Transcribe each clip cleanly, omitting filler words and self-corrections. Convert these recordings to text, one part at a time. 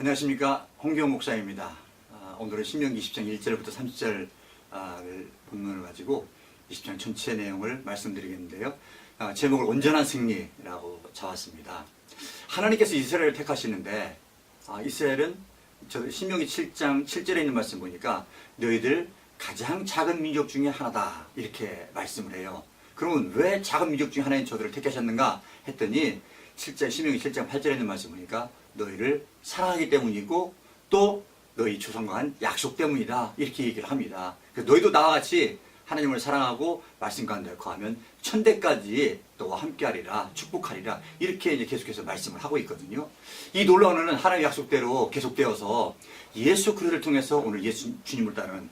안녕하십니까, 홍기영 목사입니다. 오늘은 신명기 20장 1절부터 30절을 본문을 가지고 20장 전체 내용을 말씀드리겠는데요. 제목을 온전한 승리라고 잡았습니다. 하나님께서 이스라엘을 택하시는데 이스라엘은 신명기 7장 7절에 있는 말씀 보니까 너희들 가장 작은 민족 중에 하나다 이렇게 말씀을 해요. 그러면 왜 작은 민족 중에 하나인 저들을 택하셨는가 했더니 신명기 7장 8절에 있는 말씀 보니까 너희를 사랑하기 때문이고 또 너희 조상과 한 약속 때문이다 이렇게 얘기를 합니다. 그래서 너희도 나와 같이 하나님을 사랑하고 말씀 가운데 거하면 천대까지 너와 함께하리라 축복하리라 이렇게 이제 계속해서 말씀을 하고 있거든요. 이 놀라운 은혜는 하나님의 약속대로 계속되어서 예수 그리스도를 통해서 오늘 예수 주님을 따르는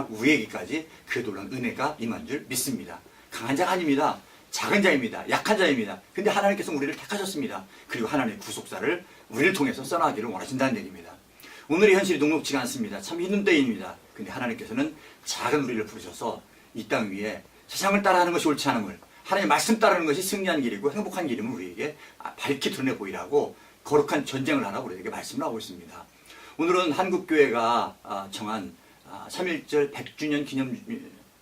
우리에게까지 그 놀라운 은혜가 임한 줄 믿습니다. 강한 자가 아닙니다. 작은 자입니다. 약한 자입니다. 근데 하나님께서 우리를 택하셨습니다. 그리고 하나님의 구속사를 우리를 통해서 써나가기를 원하신다는 얘기입니다. 오늘의 현실이 녹록지가 않습니다. 참 힘든 때입니다. 근데 하나님께서는 작은 우리를 부르셔서 이 땅 위에 세상을 따라하는 것이 옳지 않음을, 하나님의 말씀 따르는 것이 승리한 길이고 행복한 길임을 우리에게 밝히 드러내 보이라고 거룩한 전쟁을 하라고 우리에게 말씀을 하고 있습니다. 오늘은 한국교회가 정한 3.1절 100주년 기념,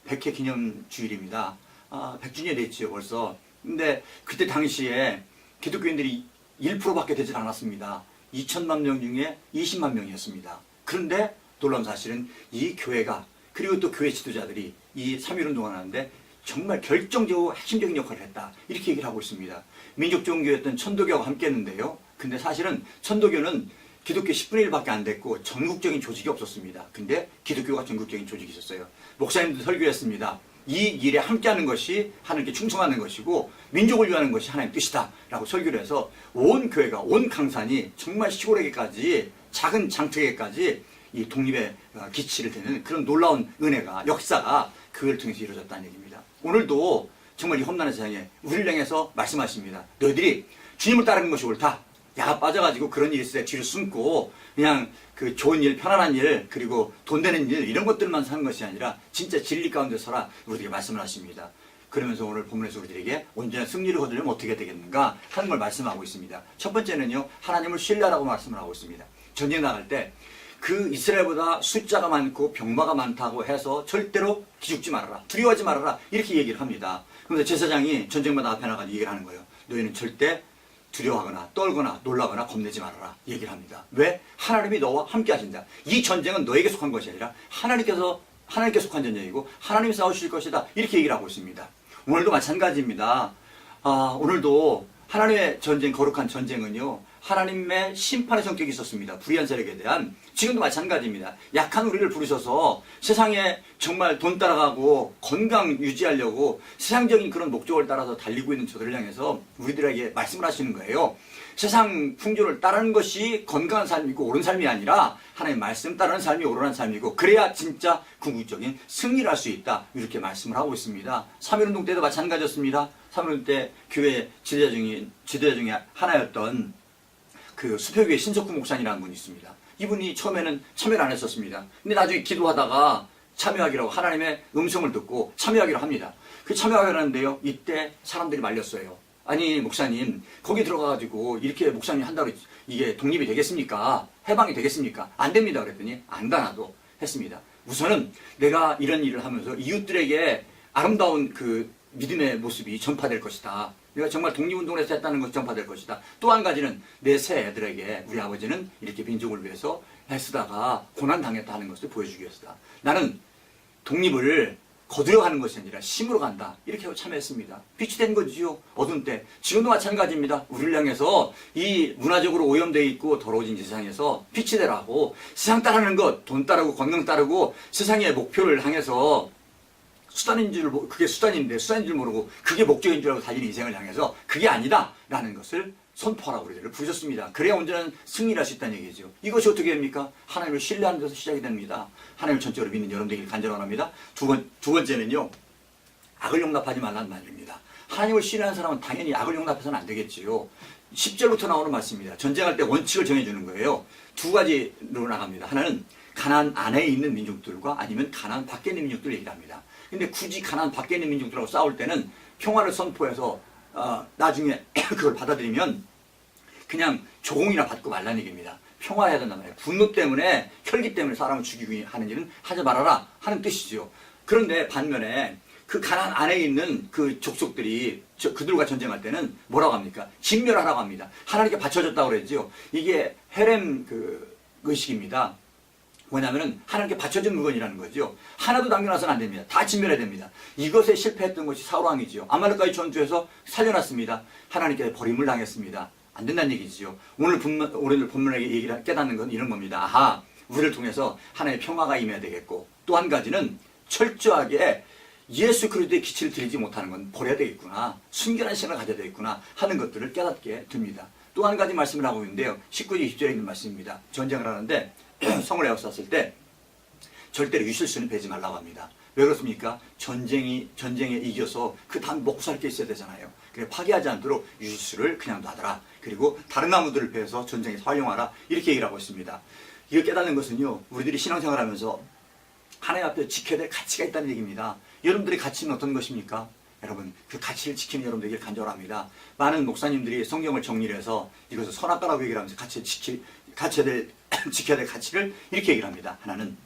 100회 기념 주일입니다. 100주년이 됐죠 벌써. 근데 그때 당시에 기독교인들이 1%밖에 되질 않았습니다. 2천만 명 중에 20만 명이었습니다. 그런데 놀라운 사실은 이 교회가 그리고 또 교회 지도자들이 이 3.1운동을 하는데 정말 결정적이고 핵심적인 역할을 했다 이렇게 얘기를 하고 있습니다. 민족종교였던 천도교와 함께 했는데요. 근데 사실은 천도교는 기독교 10분의 1밖에 안 됐고 전국적인 조직이 없었습니다. 근데 기독교가 전국적인 조직이 있었어요. 목사님도 설교했습니다. 이 일에 함께하는 것이 하나님께 충성하는 것이고 민족을 위하는 것이 하나님의 뜻이다 라고 설교를 해서 온 교회가 온 강산이 정말 시골에게까지 작은 장터에게까지 이 독립의 기치를 대는 그런 놀라운 은혜가 역사가 그걸 통해서 이루어졌다는 얘기입니다. 오늘도 정말 이 험난한 세상에 우리를 향해서 말씀하십니다. 너희들이 주님을 따르는 것이 옳다. 야가 빠져가지고 그런 일이 있을 때 뒤를 숨고 그냥 그 좋은 일, 편안한 일, 그리고 돈 되는 일 이런 것들만 사는 것이 아니라 진짜 진리 가운데 서라 우리에게 말씀을 하십니다. 그러면서 오늘 본문에서 우리들에게 온전한 승리를 거두려면 어떻게 되겠는가 하는 걸 말씀하고 있습니다. 첫 번째는요, 하나님을 신뢰하라고 말씀을 하고 있습니다. 전쟁 나갈 때 그 이스라엘보다 숫자가 많고 병마가 많다고 해서 절대로 기죽지 말아라, 두려워하지 말아라 이렇게 얘기를 합니다. 그런데 제사장이 전쟁마다 앞에 나가서 얘기를 하는 거예요. 너희는 절대 두려워하거나 떨거나 놀라거나 겁내지 말아라 얘기를 합니다. 왜? 하나님이 너와 함께 하신다. 이 전쟁은 너에게 속한 것이 아니라 하나님께 속한 전쟁이고 하나님이 싸우실 것이다 이렇게 얘기를 하고 있습니다. 오늘도 마찬가지입니다. 오늘도 하나님의 전쟁, 거룩한 전쟁은요, 하나님의 심판의 성격이 있었습니다. 불의한 세력에 대한. 지금도 마찬가지입니다. 약한 우리를 부르셔서 세상에 정말 돈 따라가고 건강 유지하려고 세상적인 그런 목적을 따라서 달리고 있는 저들을 향해서 우리들에게 말씀을 하시는 거예요. 세상 풍조를 따르는 것이 건강한 삶이고 옳은 삶이 아니라 하나님의 말씀 따르는 삶이 옳은 삶이고 그래야 진짜 궁극적인 승리를 할 수 있다 이렇게 말씀을 하고 있습니다. 3.1운동 때도 마찬가지였습니다. 3.1운동 때 교회 지도자 중에 하나였던 그 수표교회 신석구 목사님이라는 분이 있습니다. 이분이 처음에는 참여를 안 했었습니다. 근데 나중에 기도하다가 참여하기로 하나님의 음성을 듣고 참여하기로 합니다. 그 참여하기로 하는데요, 이때 사람들이 말렸어요. 아니 목사님 거기 들어가가지고 이렇게 목사님 한다고 이게 독립이 되겠습니까? 해방이 되겠습니까? 안 됩니다 그랬더니 안다나도 했습니다. 우선은 내가 이런 일을 하면서 이웃들에게 아름다운 그 믿음의 모습이 전파될 것이다. 내가 정말 독립운동을 해서 했다는 것이 전파될 것이다. 또 한 가지는 내 새 애들에게 우리 아버지는 이렇게 민족을 위해서 애쓰다가 고난당했다 하는 것을 보여주기 위해서다. 나는 독립을 거두려 가는 것이 아니라 심으로 간다. 이렇게 하고 참여했습니다. 빛이 된 거지요. 어두운 때. 지금도 마찬가지입니다. 우리를 향해서 이 문화적으로 오염되어 있고 더러워진 세상에서 빛이 되라고 세상 따르는 것, 돈 따르고 건강 따르고 세상의 목표를 향해서 그게 수단인 줄 모르고 그게 목적인 줄 알고 달리는 인생을 향해서 그게 아니다 라는 것을 선포하라고 우리들을 부르셨습니다. 그래야 온전한 승리를 할 수 있다는 얘기죠. 이것이 어떻게 됩니까? 하나님을 신뢰하는 데서 시작이 됩니다. 하나님을 전적으로 믿는 여러분 되기를 간절히 원합니다. 두 번째는요, 악을 용납하지 말라는 말입니다. 하나님을 신뢰하는 사람은 당연히 악을 용납해서는 안 되겠지요. 10절부터 나오는 말씀입니다. 전쟁할 때 원칙을 정해주는 거예요. 두 가지로 나갑니다. 하나는 가나안 안에 있는 민족들과 아니면 가나안 밖에 있는 민족들을 얘기합니다. 근데 굳이 가나안 밖에 있는 민족들하고 싸울 때는 평화를 선포해서 나중에 그걸 받아들이면 그냥 조공이나 받고 말라는 얘기입니다. 평화해야 된단 말이에요. 분노 때문에, 혈기 때문에 사람을 죽이고 하는 일은 하지 말아라 하는 뜻이죠. 그런데 반면에 그 가나안 안에 있는 그 족속들이 그들과 전쟁할 때는 뭐라고 합니까? 진멸하라고 합니다. 하나님께 바쳐졌다고 그랬죠. 이게 헤렘 그 의식입니다. 뭐냐면은 하나님께 바쳐진 물건이라는 거죠. 하나도 남겨놔서는 안 됩니다. 다 진멸해야 됩니다. 이것에 실패했던 것이 사울왕이지요. 아말렉과의 전투에서 살려놨습니다. 하나님께 버림을 당했습니다. 안 된다는 얘기지요. 오늘 본문에게 얘기를 깨닫는 건 이런 겁니다. 아하, 우리를 통해서 하나님의 평화가 임해야 되겠고, 또 한 가지는 철저하게 예수 그리스도의 기치를 드리지 못하는 건 버려야 되겠구나, 순결한 신을 가져야 되겠구나 하는 것들을 깨닫게 됩니다. 또 한 가지 말씀을 하고 있는데요. 19절 20절에 있는 말씀입니다. 전쟁을 하는데 성을 에워쌌을 때 절대로 유실수는 베지 말라고 합니다. 왜 그렇습니까? 전쟁에 이겨서 그 다음 먹고 살 게 있어야 되잖아요. 그래 파괴하지 않도록 유실수를 그냥 놔둬라. 그리고 다른 나무들을 베어서 전쟁에서 활용하라. 이렇게 얘기를 하고 있습니다. 이거 깨닫는 것은요, 우리들이 신앙생활 하면서 하나님 앞에 지켜야 될 가치가 있다는 얘기입니다. 여러분들의 가치는 어떤 것입니까? 여러분, 그 가치를 지키는 여러분들에게 간절합니다. 많은 목사님들이 성경을 정리를 해서 이것을 선악과라고 얘기를 하면서 지켜야 될 가치를 이렇게 얘기를 합니다. 하나는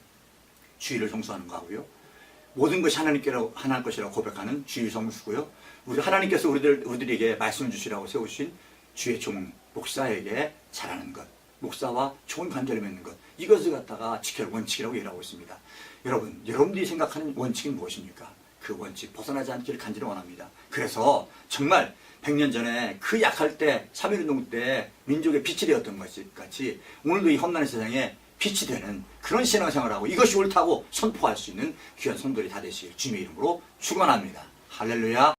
주의를 성수하는 거하고요. 모든 것이 하나님 것이라고 고백하는 주의 성수고요. 우리 하나님께서 우리들에게 말씀을 주시라고 세우신 주의 종 목사에게 잘하는 것, 목사와 좋은 관계를 맺는 것, 이것을 갖다가 지켜야 할 원칙이라고 얘기하고 있습니다. 여러분, 여러분들이 생각하는 원칙은 무엇입니까? 그 원칙 벗어나지 않기를 간절히 원합니다. 그래서 정말 100년 전에 그 약할 때 3.1운동 때 민족의 빛이 되었던 것 같이 오늘도 이 험난한 세상에 빛이 되는 그런 신앙생활을 하고 이것이 옳다고 선포할 수 있는 귀한 성도들이 다 되시길 주님의 이름으로 축원합니다. 할렐루야.